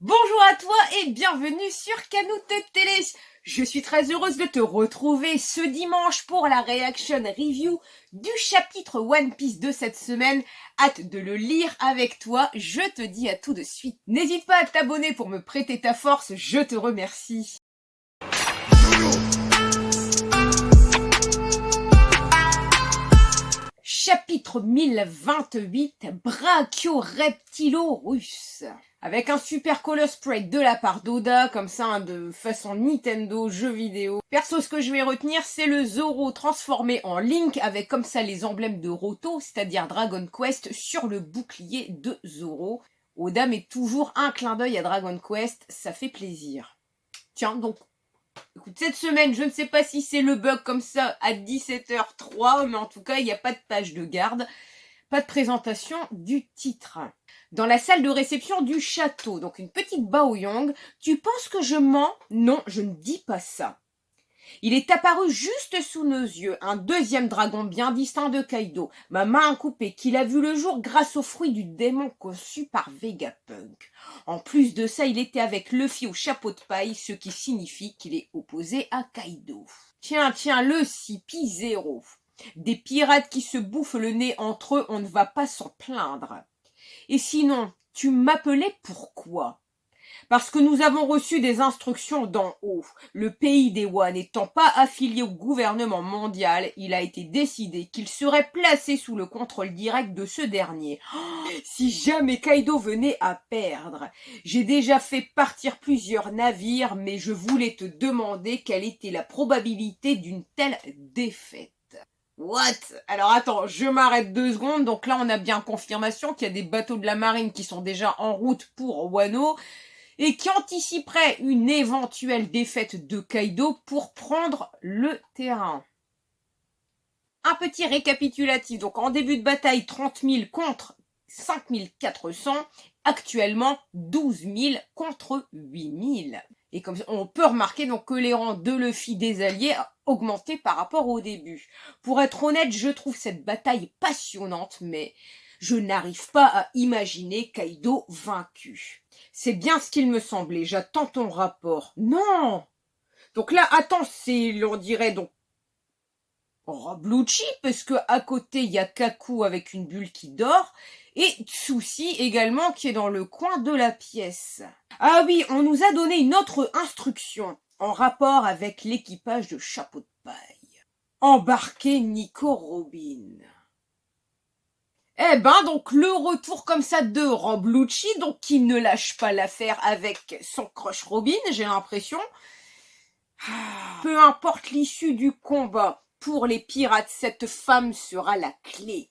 Bonjour à toi et bienvenue sur Canoute Télé. Je suis très heureuse de te retrouver ce dimanche pour la reaction review du chapitre One Piece de cette semaine. Hâte de le lire avec toi, je te dis à tout de suite. N'hésite pas à t'abonner pour me prêter ta force, je te remercie. Chapitre 1028, Brachioreptilorusse. Avec un super color spray de la part d'Oda, comme ça, de façon Nintendo, jeu vidéo. Perso, ce que je vais retenir, c'est le Zoro transformé en Link, avec comme ça les emblèmes de Roto, c'est-à-dire Dragon Quest, sur le bouclier de Zoro. Oda met toujours un clin d'œil à Dragon Quest, ça fait plaisir. Tiens, donc, écoute, cette semaine, je ne sais pas si c'est le bug comme ça à 17h03, mais en tout cas, il n'y a pas de page de garde, pas de présentation du titre. Dans la salle de réception du château, donc une petite Baoyong, tu penses que je mens? Non, je ne dis pas ça. Il est apparu juste sous nos yeux, un deuxième dragon bien distinct de Kaido, ma main coupée, qu'il a vu le jour grâce aux fruits du démon conçu par Vegapunk. En plus de ça, il était avec Luffy au chapeau de paille, ce qui signifie qu'il est opposé à Kaido. Tiens, le CP0. Des pirates qui se bouffent le nez entre eux, on ne va pas s'en plaindre. Et sinon, tu m'appelais pourquoi? Parce que nous avons reçu des instructions d'en haut. Le pays des Wa n'étant pas affilié au gouvernement mondial, il a été décidé qu'il serait placé sous le contrôle direct de ce dernier. Oh, si jamais Kaido venait à perdre. J'ai déjà fait partir plusieurs navires, mais je voulais te demander quelle était la probabilité d'une telle défaite. What? Alors attends, je m'arrête 2 secondes. Donc là, on a bien confirmation qu'il y a des bateaux de la marine qui sont déjà en route pour Wano et qui anticiperaient une éventuelle défaite de Kaido pour prendre le terrain. Un petit récapitulatif. Donc en début de bataille, 30 000 contre 5 400. Actuellement, 12 000 contre 8 000. Et comme on peut remarquer donc que les rangs de Luffy des alliés ont augmenté par rapport au début. Pour être honnête, je trouve cette bataille passionnante, mais je n'arrive pas à imaginer Kaido vaincu. C'est bien ce qu'il me semblait, j'attends ton rapport. Non! Donc là, attends, c'est, on dirait donc Rob Lucci, parce que à côté, il y a Kaku avec une bulle qui dort, et Tsushi également qui est dans le coin de la pièce. Ah oui, on nous a donné une autre instruction en rapport avec l'équipage de Chapeau de Paille. Embarquer Nico Robin. Eh ben, donc, le retour comme ça de Rob Lucci, donc qui ne lâche pas l'affaire avec son crush Robin, j'ai l'impression. Peu importe l'issue du combat, pour les pirates, cette femme sera la clé.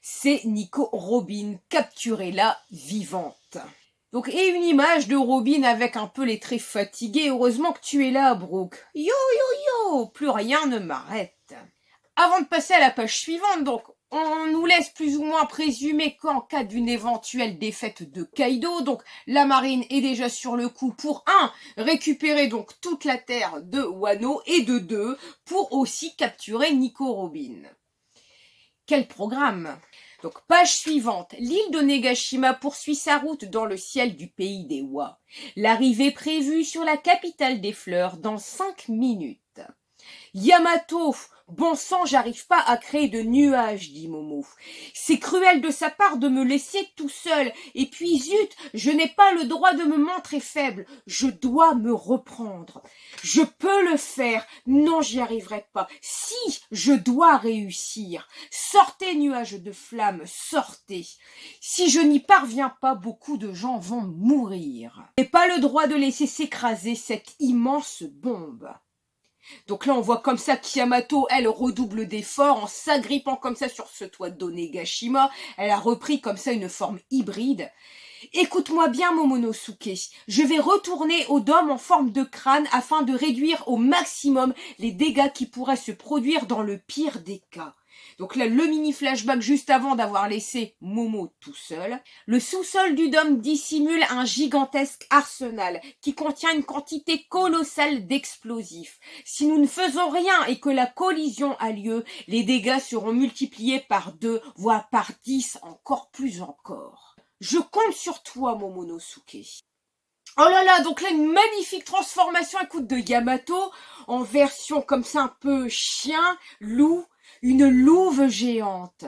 C'est Nico Robin, capturée là, vivante. Donc, et une image de Robin avec un peu les traits fatigués. Heureusement que tu es là, Brooke. Yo, yo, yo, plus rien ne m'arrête. Avant de passer à la page suivante, donc, on nous laisse plus ou moins présumer qu'en cas d'une éventuelle défaite de Kaido, donc la marine est déjà sur le coup pour récupérer donc toute la terre de Wano, et de 2, pour aussi capturer Nico Robin. Quel programme! Donc, page suivante, l'île de Negashima poursuit sa route dans le ciel du pays des Wa. L'arrivée prévue sur la capitale des fleurs dans 5 minutes. Yamato, bon sang, j'arrive pas à créer de nuages, dit Momo. C'est cruel de sa part de me laisser tout seul. Et puis zut, je n'ai pas le droit de me montrer faible. Je dois me reprendre. Je peux le faire. Non, j'y arriverai pas. Si, je dois réussir. Sortez, nuages de flammes, sortez. Si je n'y parviens pas, beaucoup de gens vont mourir. Je n'ai pas le droit de laisser s'écraser cette immense bombe. Donc là, on voit comme ça qu'Yamato, elle, redouble d'efforts en s'agrippant comme ça sur ce toit d'Onegashima. Elle a repris comme ça une forme hybride. Écoute-moi bien, Momonosuke. Je vais retourner au dôme en forme de crâne afin de réduire au maximum les dégâts qui pourraient se produire dans le pire des cas. Donc là, le mini flashback juste avant d'avoir laissé Momo tout seul. Le sous-sol du dôme dissimule un gigantesque arsenal qui contient une quantité colossale d'explosifs. Si nous ne faisons rien et que la collision a lieu, les dégâts seront multipliés par 2, voire par 10, encore plus encore. Je compte sur toi, Momonosuke. Oh là là, donc là, une magnifique transformation, écoute, de Yamato en version comme ça un peu chien, loup, une louve géante.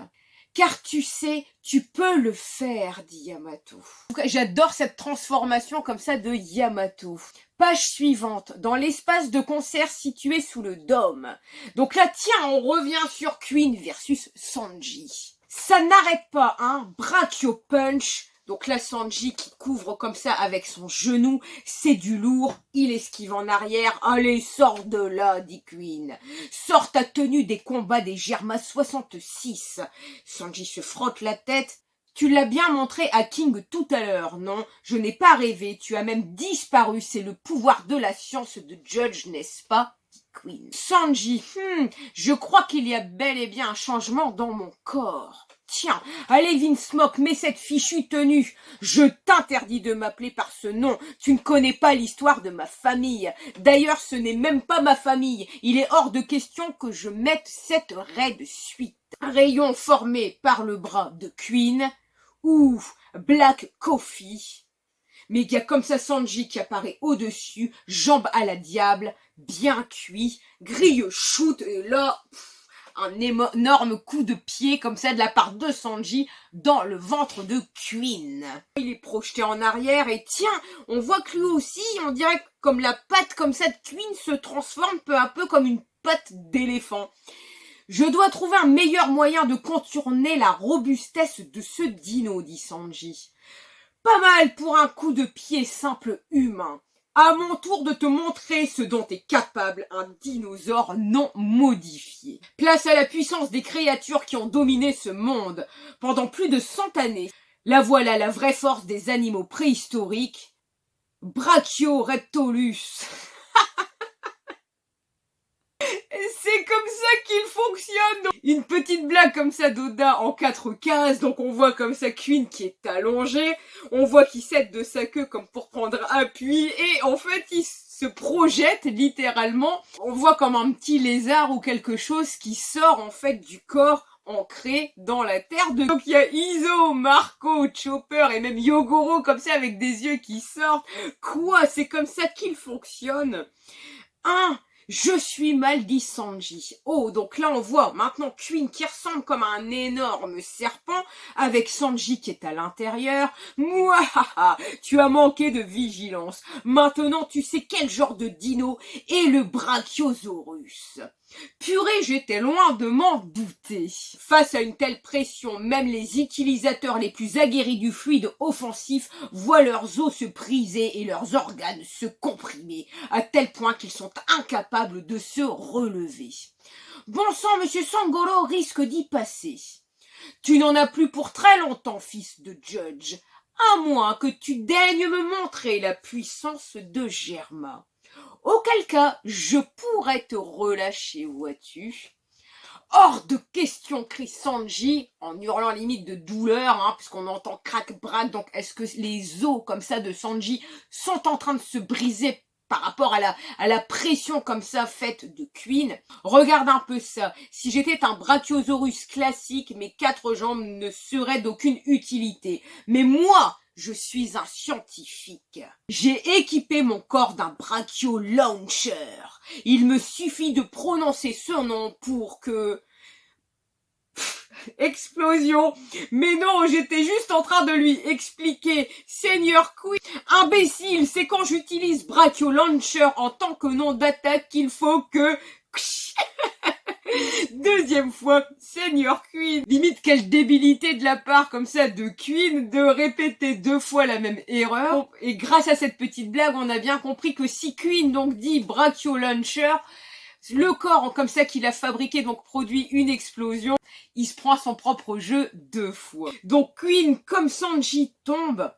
Car tu sais, tu peux le faire, dit Yamato. J'adore cette transformation comme ça de Yamato. Page suivante, dans l'espace de concert situé sous le dôme. Donc là, tiens, on revient sur Queen versus Sanji. Ça n'arrête pas, hein, Brachio Punch. Donc là, Sanji qui couvre comme ça avec son genou, c'est du lourd, il esquive en arrière. Allez, sors de là, dit Queen. Sors ta tenue des combats des Germa 66. Sanji se frotte la tête. Tu l'as bien montré à King tout à l'heure, non? Je n'ai pas rêvé, tu as même disparu, c'est le pouvoir de la science de Judge, n'est-ce pas? Dit Queen. Sanji, je crois qu'il y a bel et bien un changement dans mon corps. Tiens, allez Vinsmoke, mets cette fichue tenue. Je t'interdis de m'appeler par ce nom. Tu ne connais pas l'histoire de ma famille. D'ailleurs, ce n'est même pas ma famille. Il est hors de question que je mette cette raie de suite. Un rayon formé par le bras de Queen ou Black Coffee. Mais il y a comme ça Sanji qui apparaît au-dessus, jambes à la diable, bien cuit, grille shoot, et là... un énorme coup de pied comme ça de la part de Sanji dans le ventre de Queen. Il est projeté en arrière et tiens, on voit que lui aussi, on dirait comme la patte comme ça de Queen se transforme peu à peu comme une patte d'éléphant. Je dois trouver un meilleur moyen de contourner la robustesse de ce dino, dit Sanji. Pas mal pour un coup de pied simple humain. À mon tour de te montrer ce dont est capable un dinosaure non modifié. Place à la puissance des créatures qui ont dominé ce monde pendant plus de 100 années. La voilà la vraie force des animaux préhistoriques. Brachiorectolus. C'est comme ça qu'il fonctionne. Une petite blague comme ça d'Oda en 4 cases. Donc on voit comme ça Queen qui est allongé. On voit qu'il s'aide de sa queue comme pour prendre appui. Et en fait il se projette littéralement. On voit comme un petit lézard ou quelque chose qui sort en fait du corps ancré dans la terre. Donc il y a Izo, Marco, Chopper et même Yogoro comme ça avec des yeux qui sortent. Quoi? C'est comme ça qu'il fonctionne. Je suis mal, dit Sanji. Oh, donc là on voit maintenant Queen qui ressemble comme un énorme serpent avec Sanji qui est à l'intérieur. Mouahaha, tu as manqué de vigilance. Maintenant tu sais quel genre de dino est le Brachiosaurus. Purée, j'étais loin de m'en douter. Face à une telle pression, même les utilisateurs les plus aguerris du fluide offensif voient leurs os se briser et leurs organes se comprimer, à tel point qu'ils sont incapables de se relever. Bon sang, monsieur Sangoku risque d'y passer. Tu n'en as plus pour très longtemps, fils de Judge, à moins que tu daignes me montrer la puissance de Germa. Auquel cas, je pourrais te relâcher, vois-tu. Hors de question, crie Sanji, en hurlant limite de douleur, puisqu'on entend crac-brac. Donc, est-ce que les os comme ça de Sanji sont en train de se briser par rapport à la pression comme ça faite de Queen? Regarde un peu ça. Si j'étais un Brachiosaurus classique, mes 4 jambes ne seraient d'aucune utilité. Mais moi, je suis un scientifique. J'ai équipé mon corps d'un Brachio Launcher. Il me suffit de prononcer ce nom pour que... Explosion. Mais non, j'étais juste en train de lui expliquer. Seigneur Queen, imbécile, c'est quand j'utilise Brachio Launcher en tant que nom d'attaque qu'il faut que... Deuxième fois, Seigneur Queen. Limite quelle débilité de la part comme ça de Queen de répéter 2 fois la même erreur. Et grâce à cette petite blague, on a bien compris que si Queen donc dit Brachio Launcher, le corps comme ça qu'il a fabriqué donc produit une explosion. Il se prend son propre jeu 2 fois. Donc Queen comme Sanji tombe.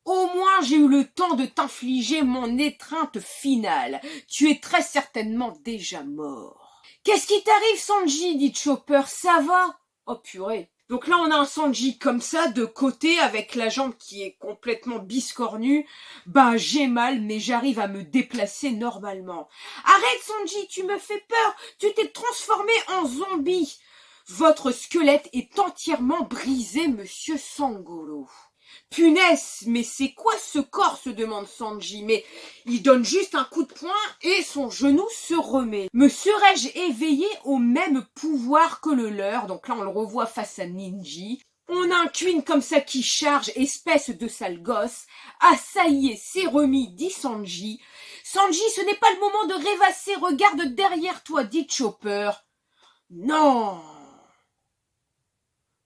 Au moins, j'ai eu le temps de t'infliger mon étreinte finale. Tu es très certainement déjà mort. Qu'est-ce qui t'arrive, Sanji, dit Chopper, ça va? Oh purée. Donc là, on a un Sanji comme ça, de côté, avec la jambe qui est complètement biscornue. Ben, j'ai mal, mais j'arrive à me déplacer normalement. Arrête, Sanji, tu me fais peur. Tu t'es transformé en zombie. Votre squelette est entièrement brisé, monsieur Sangoku. Punaise, mais c'est quoi ce corps, se demande Sanji. Mais il donne juste un coup de poing et son genou se remet. Me serais-je éveillé au même pouvoir que le leur? Donc là, on le revoit face à Ninji. On a un Queen comme ça qui charge, espèce de sale gosse. Ah, ça y est, c'est remis, dit Sanji. Sanji, ce n'est pas le moment de rêvasser, regarde derrière toi, dit Chopper. Non.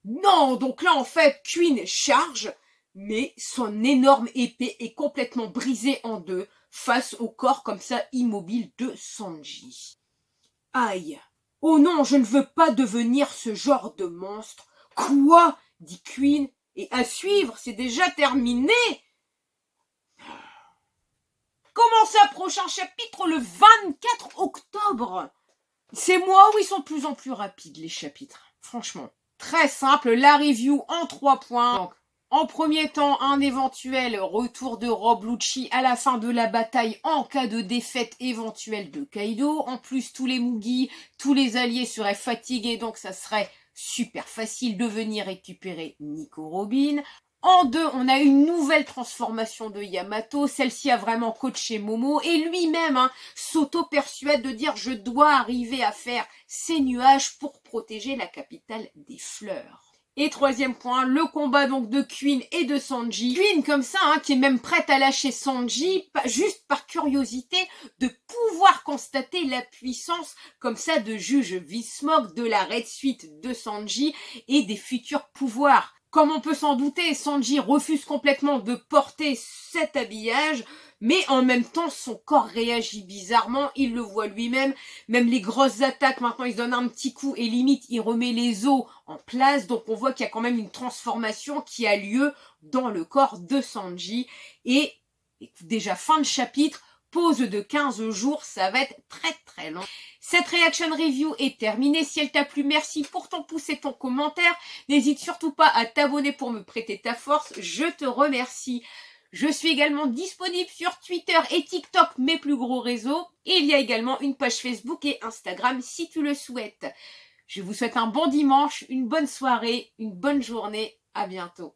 Non, donc là, en fait, Queen charge, mais son énorme épée est complètement brisée en deux face au corps comme ça immobile de Sanji. Aïe. Oh non, je ne veux pas devenir ce genre de monstre. Quoi? Dit Queen. Et à suivre, c'est déjà terminé. Comment ça, prochain chapitre le 24 octobre? C'est moi où ils sont de plus en plus rapides, les chapitres. Franchement. Très simple, la review en 3 points. Donc, en premier temps, un éventuel retour de Rob Lucci à la fin de la bataille en cas de défaite éventuelle de Kaido. En plus, tous les Mugi, tous les alliés seraient fatigués, donc ça serait super facile de venir récupérer Nico Robin. En 2, on a une nouvelle transformation de Yamato. Celle-ci a vraiment coaché Momo et lui-même s'auto-persuade de dire « Je dois arriver à faire ces nuages pour protéger la capitale des fleurs ». Et 3e point, le combat donc de Queen et de Sanji. Queen comme ça, qui est même prête à lâcher Sanji, juste par curiosité, de pouvoir constater la puissance comme ça de juge Vismog, de la Red Suite de Sanji et des futurs pouvoirs. Comme on peut s'en douter, Sanji refuse complètement de porter cet habillage, mais en même temps, son corps réagit bizarrement, il le voit lui-même, même les grosses attaques, maintenant il se donne un petit coup et limite il remet les os en place, donc on voit qu'il y a quand même une transformation qui a lieu dans le corps de Sanji, et déjà fin de chapitre, pause de 15 jours, ça va être très très long. Cette reaction review est terminée. Si elle t'a plu, merci pour ton pouce et ton commentaire. N'hésite surtout pas à t'abonner pour me prêter ta force. Je te remercie. Je suis également disponible sur Twitter et TikTok, mes plus gros réseaux. Et il y a également une page Facebook et Instagram si tu le souhaites. Je vous souhaite un bon dimanche, une bonne soirée, une bonne journée. À bientôt.